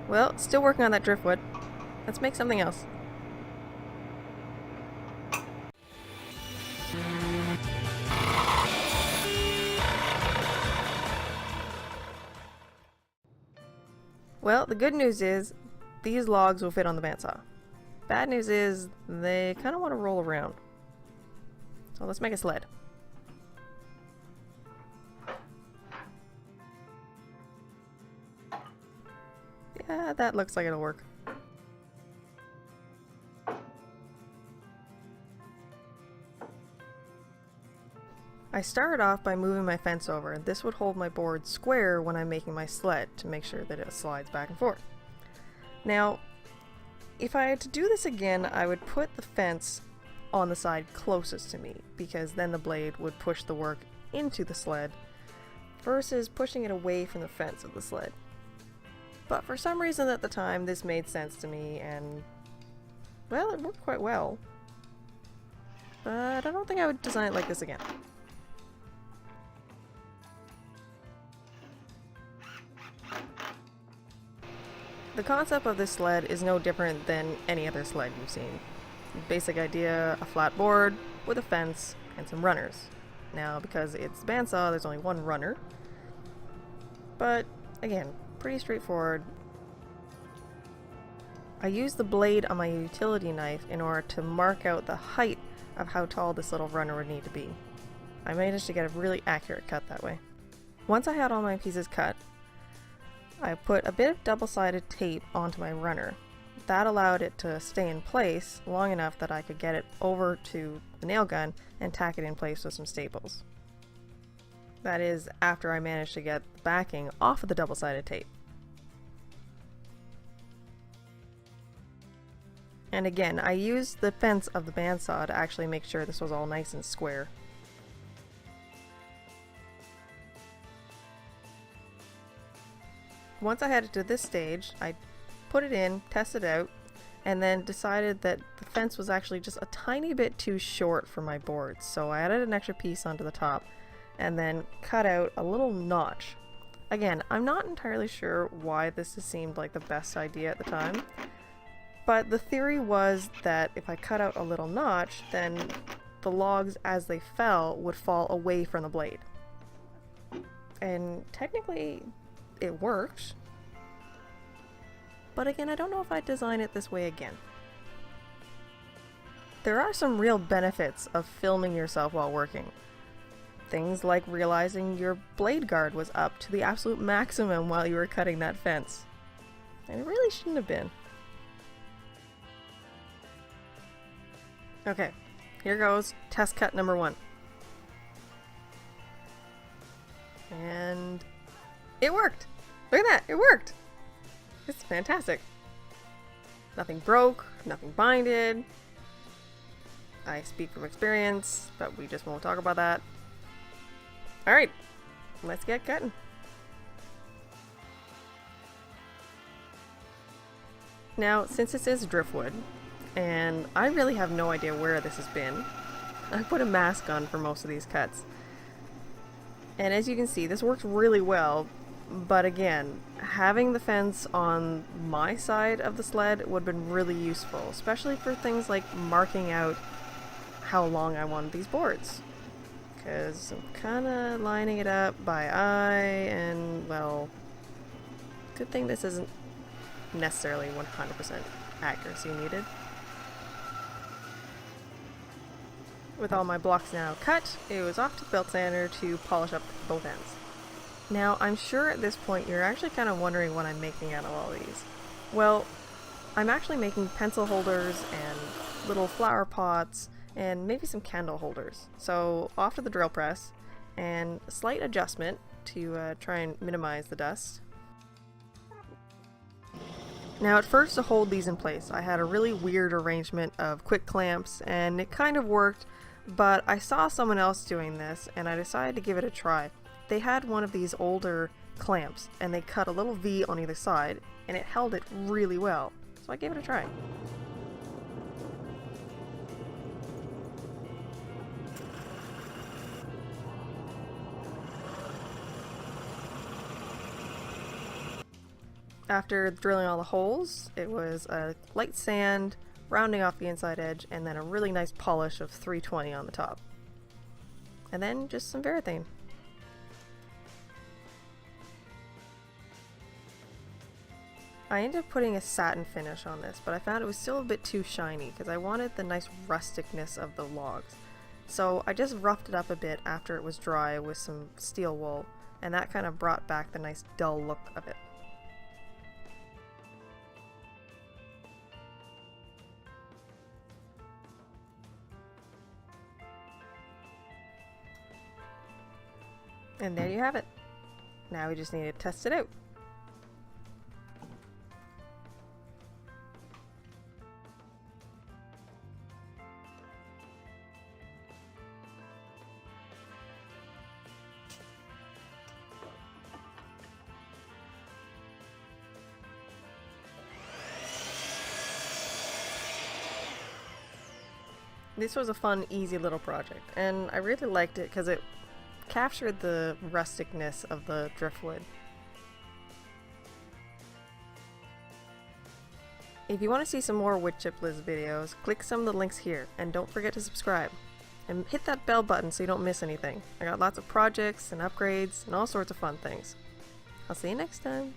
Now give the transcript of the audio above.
Well, still working on that driftwood. Let's make something else. Well, the good news is these logs will fit on the bandsaw. Bad news is they kind of want to roll around. So let's make a sled. Yeah, that looks like it'll work. I started off by moving my fence over. This would hold my board square when I'm making my sled to make sure that it slides back and forth. Now, if I had to do this again, I would put the fence on the side closest to me, because then the blade would push the work into the sled versus pushing it away from the fence of the sled. But for some reason at the time, this made sense to me, and well, it worked quite well. But I don't think I would design it like this again. The concept of this sled is no different than any other sled you've seen. Basic idea, a flat board with a fence and some runners. Now, because it's bandsaw, there's only one runner. But again, pretty straightforward. I used the blade on my utility knife in order to mark out the height of how tall this little runner would need to be. I managed to get a really accurate cut that way. Once I had all my pieces cut, I put a bit of double-sided tape onto my runner. That allowed it to stay in place long enough that I could get it over to the nail gun and tack it in place with some staples. That is, after I managed to get the backing off of the double-sided tape. And again, I used the fence of the bandsaw to actually make sure this was all nice and square. Once I had it to this stage, I put it in, tested it out, and then decided that the fence was actually just a tiny bit too short for my boards. So I added an extra piece onto the top and then cut out a little notch. Again, I'm not entirely sure why this seemed like the best idea at the time, but the theory was that if I cut out a little notch, then the logs as they fell would fall away from the blade. And technically it worked. But again, I don't know if I'd design it this way again. There are some real benefits of filming yourself while working. Things like realizing your blade guard was up to the absolute maximum while you were cutting that fence. And it really shouldn't have been. Okay, here goes test cut number 1. And it worked! Look at that, it worked! It's fantastic. Nothing broke, nothing binded. I speak from experience, but we just won't talk about that. Alright, let's get cutting. Now, since this is driftwood, and I really have no idea where this has been, I put a mask on for most of these cuts. And as you can see, this works really well, but again, having the fence on my side of the sled would have been really useful, especially for things like marking out how long I wanted these boards. Because I'm kind of lining it up by eye, and well, good thing this isn't necessarily 100% accuracy needed. With all my blocks now cut, it was off to the belt sander to polish up both ends. Now, I'm sure at this point you're actually kind of wondering what I'm making out of all these. Well, I'm actually making pencil holders and little flower pots and maybe some candle holders. So off to the drill press, and a slight adjustment to try and minimize the dust. Now at first, to hold these in place, I had a really weird arrangement of quick clamps, and it kind of worked, but I saw someone else doing this and I decided to give it a try. They had one of these older clamps and they cut a little V on either side and it held it really well, so I gave it a try. After drilling all the holes, it was a light sand, rounding off the inside edge, and then a really nice polish of 320 on the top. And then just some varathane. I ended up putting a satin finish on this, but I found it was still a bit too shiny because I wanted the nice rusticness of the logs. So I just roughed it up a bit after it was dry with some steel wool, and that kind of brought back the nice dull look of it. And there you have it. Now we just need to test it out. This was a fun, easy little project, and I really liked it because it captured the rusticness of the driftwood. If you want to see some more wood chipless videos, click some of the links here, and don't forget to subscribe. And hit that bell button so you don't miss anything. I got lots of projects and upgrades and all sorts of fun things. I'll see you next time.